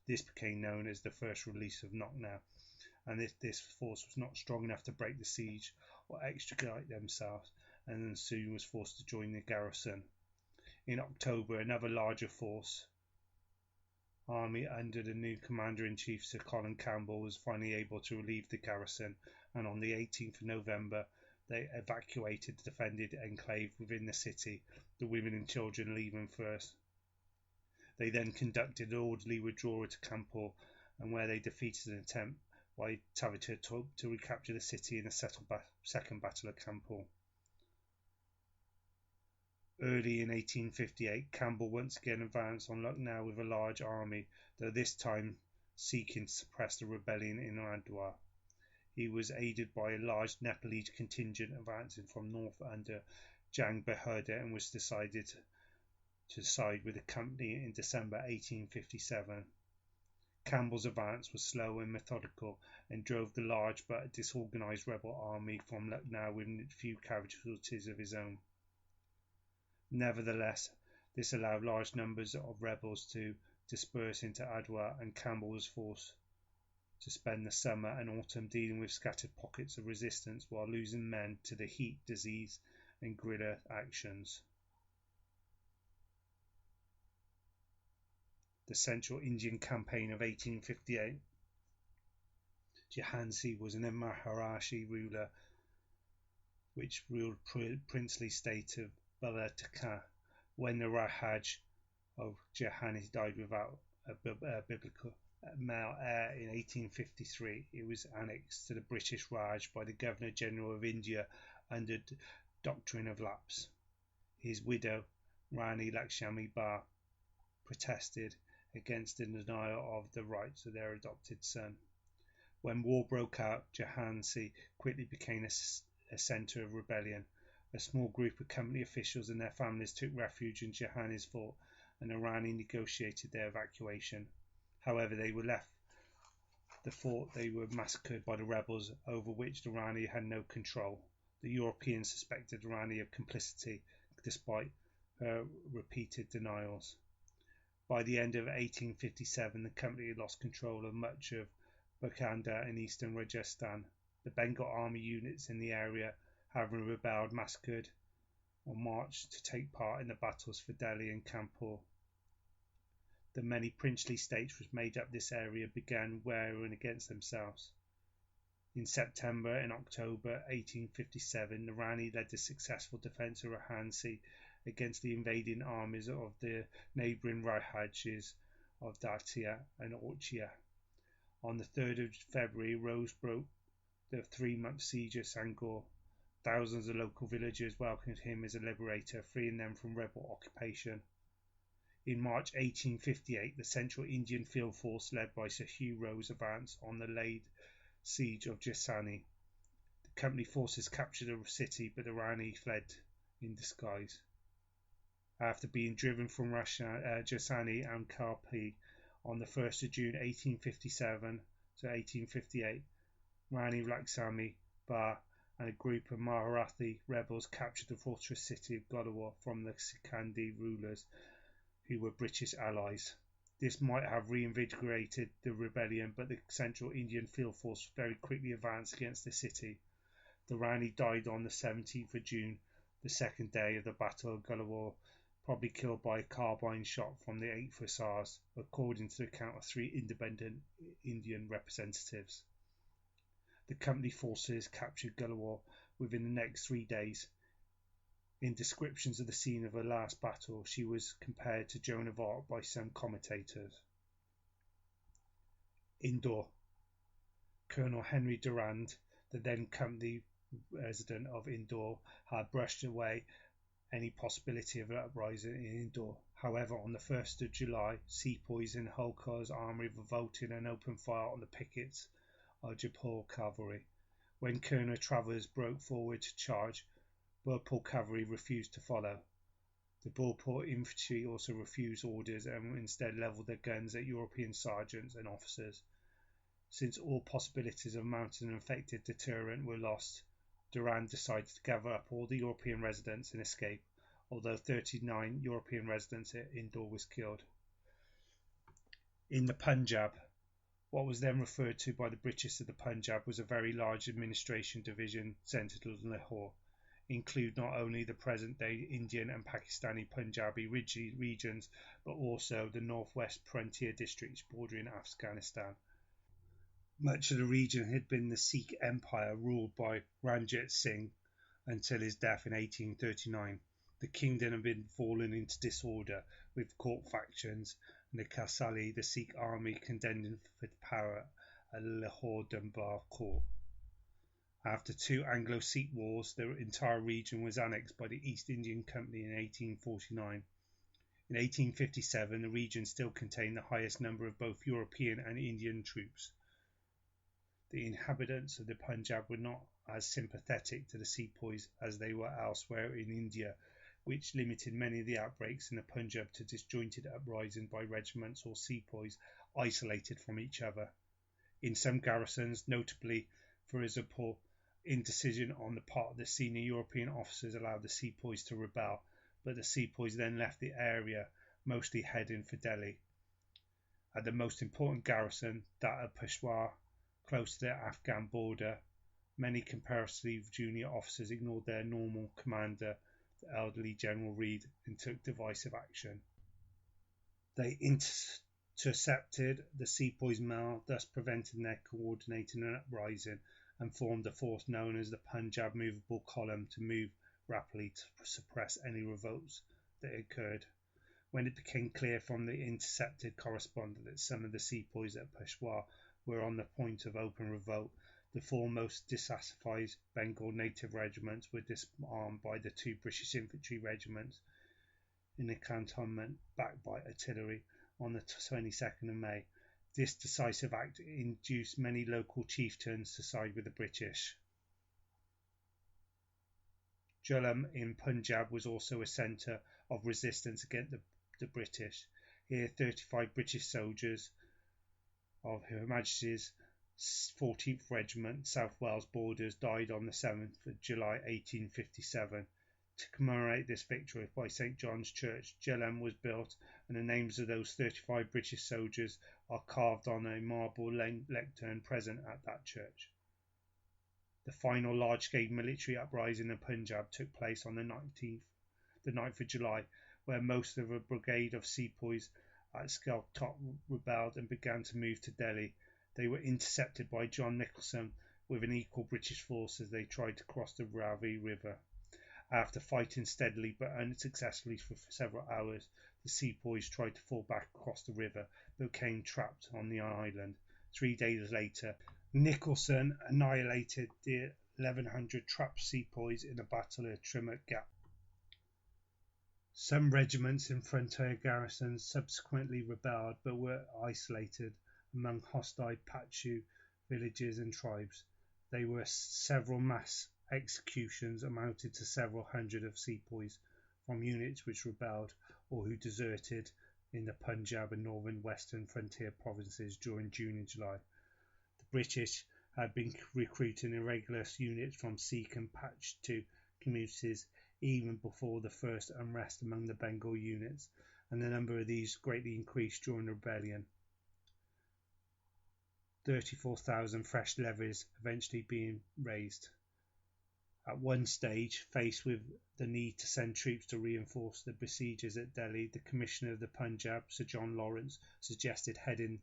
This became known as the first release of Lucknow, and if this force was not strong enough to break the siege or extricate themselves, and then soon was forced to join the garrison. In October, another larger force army under the new commander-in-chief Sir Colin Campbell was finally able to relieve the garrison, and on the 18th of November they evacuated the defended enclave within the city, the women and children leaving first. They then conducted an orderly withdrawal to Campbell, and where they defeated an attempt by Tavita to recapture the city in the Second Battle of Campbell. Early in 1858, Campbell once again advanced on Lucknow with a large army, though this time seeking to suppress the rebellion in Adwa. He was aided by a large Nepalese contingent advancing from north under Jang Bahadur, and was decided to side with the company in December 1857. Campbell's advance was slow and methodical, and drove the large but disorganized rebel army from Lucknow with few casualties of his own. Nevertheless, this allowed large numbers of rebels to disperse into Adwa, and Campbell was forced to spend the summer and autumn dealing with scattered pockets of resistance while losing men to the heat, disease, and guerrilla actions. The Central Indian Campaign of 1858. Jhansi was an Maharashi ruler which ruled princely state of Baltika. When the Rajaj of Jhansi died without a biblical male heir in 1853, it was annexed to the British Raj by the Governor General of India under doctrine of lapse. His widow, Rani Lakshmi Bai, protested against the denial of the rights of their adopted son. When war broke out, Jhansi quickly became a centre of rebellion. A small group of company officials and their families took refuge in Jhansi's fort, and the Rani negotiated their evacuation. However, they were left the fort. They were massacred by the rebels, over which the Rani had no control. The Europeans suspected the Rani of complicity, despite her repeated denials. By the end of 1857, the company had lost control of much of Bakanda in eastern Rajasthan. The Bengal army units in the area, having rebelled, massacred or marched to take part in the battles for Delhi and Kanpur. The many princely states which made up this area began warring against themselves. In September and October 1857, the Rani led the successful defence of Jhansi against the invading armies of the neighbouring Rajajes of Datia and Orchia. On the 3rd of February, Rose broke the 3-month siege of Sangor. Thousands of local villagers welcomed him as a liberator, freeing them from rebel occupation. In March 1858, the Central Indian Field Force, led by Sir Hugh Rose, advanced on the laid siege of Jhansi. The company forces captured the city, but the Rani fled in disguise. After being driven from Jhansi and Karpi on the 1st of June 1857 to 1858, Rani Lakshmi Bai and a group of Marathi rebels captured the fortress city of Gwalior from the Sikhandi rulers, who were British allies. This might have reinvigorated the rebellion, but the Central Indian Field Force very quickly advanced against the city. The Rani died on the 17th of June, the second day of the Battle of Gwalior, probably killed by a carbine shot from the 8th Hussars, according to the account of 3 independent Indian representatives. The company forces captured Gwalior within the next 3 days. In descriptions of the scene of the last battle, she was compared to Joan of Arc by some commentators. Indore. Colonel Henry Durand, the then company resident of Indore, had brushed away any possibility of an uprising in Indore. However, on the 1st of July, Sepoys in Holkar's army revolted and opened fire on the pickets of Jaipur cavalry. When Colonel Travers broke forward to charge, Burpur cavalry refused to follow. The Burpur infantry also refused orders and instead levelled their guns at European sergeants and officers. Since all possibilities of mounting an effective deterrent were lost, Durand decided to gather up all the European residents and escape, although 39 European residents at Indore was killed. In the Punjab, what was then referred to by the British as the Punjab was a very large administration division centred in Lahore, include not only the present-day Indian and Pakistani Punjabi regions, but also the northwest frontier districts bordering Afghanistan. Much of the region had been the Sikh Empire ruled by Ranjit Singh until his death in 1839. The kingdom had been fallen into disorder, with court factions and the Kasali, the Sikh army, contending for power at Lahore Dunbar Court. After two Anglo-Sikh wars, the entire region was annexed by the East India Company in 1849. In 1857, the region still contained the highest number of both European and Indian troops. The inhabitants of the Punjab were not as sympathetic to the sepoys as they were elsewhere in India, which limited many of the outbreaks in the Punjab to disjointed uprisings by regiments or sepoys isolated from each other. In some garrisons, notably Firozpur, indecision on the part of the senior European officers allowed the sepoys to rebel, but the sepoys then left the area, mostly heading for Delhi. At the most important garrison, that of Peshawar, close to the Afghan border, many comparatively junior officers ignored their normal commander, the elderly General Reed, and took decisive action. They intercepted the sepoys' mail, thus preventing their coordinating an uprising, and formed a force known as the Punjab Movable Column to move rapidly to suppress any revolts that occurred. When it became clear from the intercepted correspondence that some of the sepoys at Peshawar were on the point of open revolt, the four most dissatisfied Bengal native regiments were disarmed by the two British infantry regiments in a cantonment backed by artillery on the 22nd of May. This decisive act induced many local chieftains to side with the British. Jhelum in Punjab was also a centre of resistance against the British. Here 35 British soldiers of Her Majesty's 14th Regiment, South Wales Borders, died on the 7th of July 1857. To commemorate this victory by St John's Church, Jhelum was built, and the names of those 35 British soldiers are carved on a marble lectern present at that church. The final large-scale military uprising in Punjab took place on the 9th of July, where most of a brigade of sepoys at Skeltop rebelled and began to move to Delhi. They were intercepted by John Nicholson with an equal British force as they tried to cross the Ravi River. After fighting steadily but unsuccessfully for several hours, the sepoys tried to fall back across the river but became trapped on the island. 3 days later, Nicholson annihilated the 1,100 trapped sepoys in the Battle of Trimmock Gap. Some regiments in frontier garrisons subsequently rebelled but were isolated among hostile Pashto villages and tribes. There were several mass executions amounted to several hundred of sepoys from units which rebelled or who deserted in the Punjab and northern western frontier provinces during June and July. The British had been recruiting irregular units from Sikh and Pashto communities even before the first unrest among the Bengal units, and the number of these greatly increased during the rebellion. 34,000 fresh levies eventually being raised. At one stage, faced with the need to send troops to reinforce the besiegers at Delhi, the Commissioner of the Punjab, Sir John Lawrence, suggested heading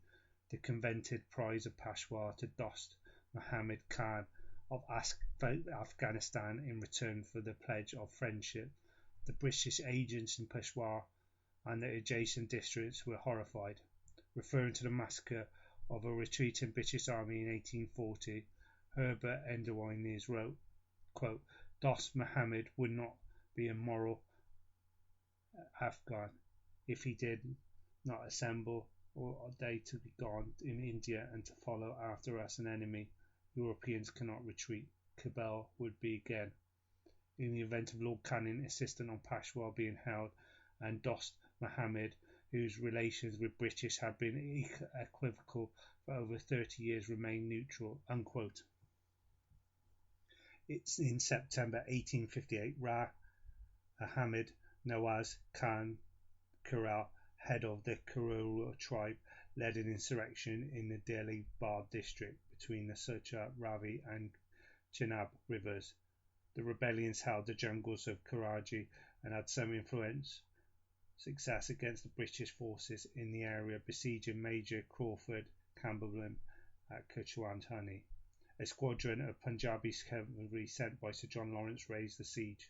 the coveted prize of Peshawar to Dost Muhammad Khan of Afghanistan in return for the pledge of friendship. The British agents in Peshawar and the adjacent districts were horrified. Referring to the massacre of a retreating British army in 1840, Herbert Enderwines wrote, quote, Dost Muhammad would not be a moral Afghan if he did not assemble or they to be gone in India and to follow after us an enemy. Europeans cannot retreat. Kabul would be again. In the event of Lord Canning insisting on Peshawar being held, and Dost Muhammad, whose relations with British had been equivocal for over 30 years, remained neutral. Unquote. It's in September 1858, Rah Ahmed Nawaz Khan Kural, head of the Kurula tribe, led an insurrection in the Delhi Bar district between the Sucha, Ravi and Chenab rivers. The rebellions held the jungles of Karachi and had some success against the British forces in the area, besieging Major Crawford Campbell at Kuchwantani. A squadron of Punjabi cavalry sent by Sir John Lawrence raised the siege.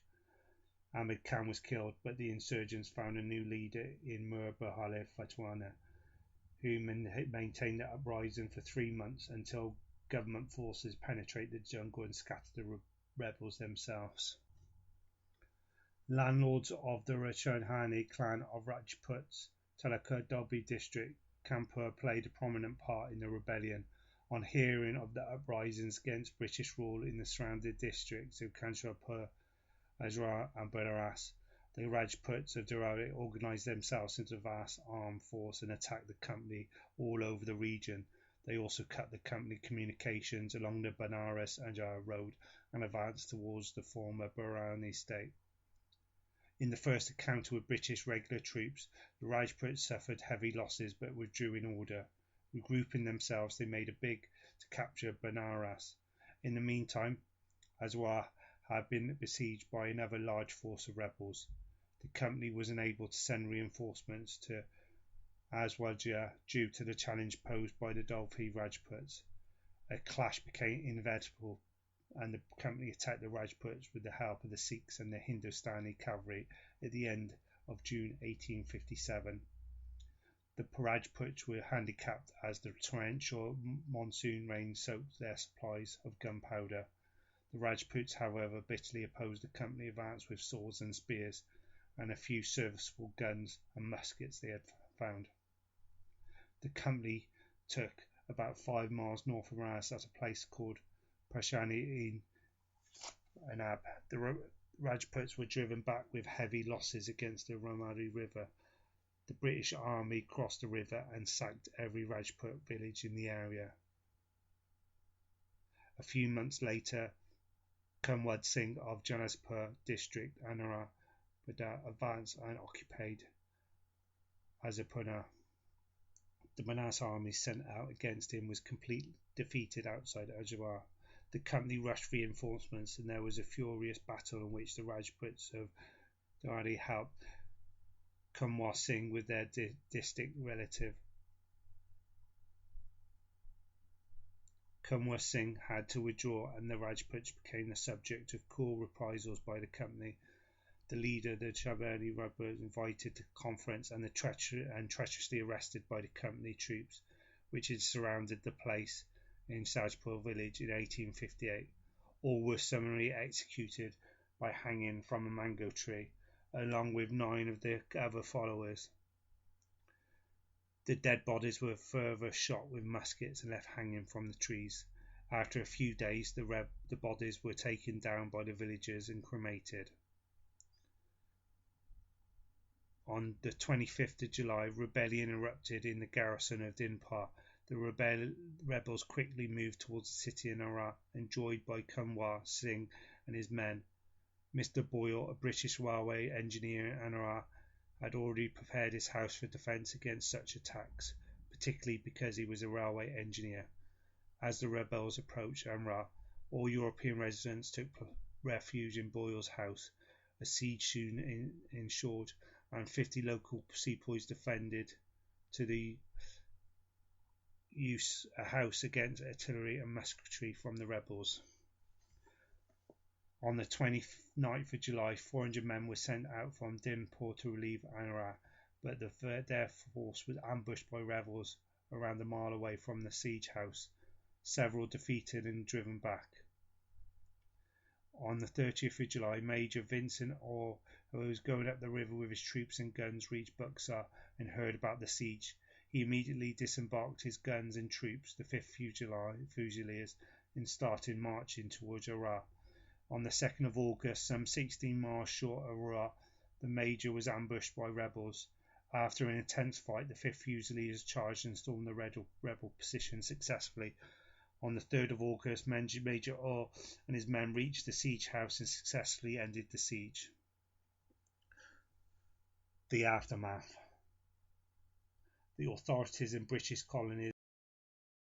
Ahmed Khan was killed, but the insurgents found a new leader in Mir Bahala Fatwana, who maintained the uprising for 3 months until government forces penetrated the jungle and scattered the rebels themselves. Landlords of the Rajasthani clan of Rajputs, Talaka Dobbi district, Kanpur played a prominent part in the rebellion. On hearing of the uprisings against British rule in the surrounding districts of Kanpur, Azra and Banaras, the Rajputs of Durrani organised themselves into a vast armed force and attacked the company all over the region. They also cut the company communications along the Banaras-Azra road and advanced towards the former Bareilly state. In the first encounter with British regular troops, the Rajputs suffered heavy losses but withdrew in order. Regrouping themselves, they made a bid to capture Banaras. In the meantime, Azra had been besieged by another large force of rebels. The company was unable to send reinforcements to Azwajia due to the challenge posed by the Dolphi Rajputs. A clash became inevitable, and the company attacked the Rajputs with the help of the Sikhs and the Hindustani cavalry at the end of June 1857. The Rajputs were handicapped as the torrential monsoon rain soaked their supplies of gunpowder. The Rajputs, however, bitterly opposed the company advance with swords and spears and a few serviceable guns and muskets they had found. The company took about 5 miles north of Ras at a place called Prashani in Anab. The Rajputs were driven back with heavy losses against the Ramari River. The British army crossed the river and sacked every Rajput village in the area. A few months later, Kunwad Singh of Janaspur district, Anara, advanced and occupied Azapuna. The Manas army sent out against him was completely defeated outside Ajwa. The company rushed reinforcements, and there was a furious battle in which the Rajputs of Dhari helped Kunwar Singh with their distant relative. Kunwar Singh had to withdraw, and the Rajputs became the subject of cruel reprisals by the company. The leader, the Chabani Rajput, invited to conference and treacherously arrested by the company troops, which had surrounded the place in Sajpur village in 1858. All were summarily executed by hanging from a mango tree, along with 9 of their other followers. The dead bodies were further shot with muskets and left hanging from the trees. After a few days, the bodies were taken down by the villagers and cremated. On the 25th of July, rebellion erupted in the garrison of Dinpar. The rebels quickly moved towards the city of Nara, and joined by Kunwar Singh and his men. Mr. Boyle, a British railway engineer in Anara, had already prepared his house for defence against such attacks, particularly because he was a railway engineer. As the rebels approached Anara, all European residents took refuge in Boyle's house. A siege soon ensued, and 50 local sepoys defended to the use a house against artillery and musketry from the rebels. On the 29th of July, 400 men were sent out from Dinpur to relieve Anara, but their force was ambushed by rebels around a mile away from the siege house, several defeated and driven back. On the 30th of July, Major Vincent Orr, who was going up the river with his troops and guns, reached Buxar and heard about the siege. He immediately disembarked his guns and troops, the 5th Fusiliers, and started marching towards Arra. On the 2nd of August, some 16 miles short of Arra, the Major was ambushed by rebels. After an intense fight, the 5th Fusiliers charged and stormed the rebel position successfully. On the 3rd of August, Major Orr and his men reached the siege house and successfully ended the siege. The aftermath. the authorities in British colonies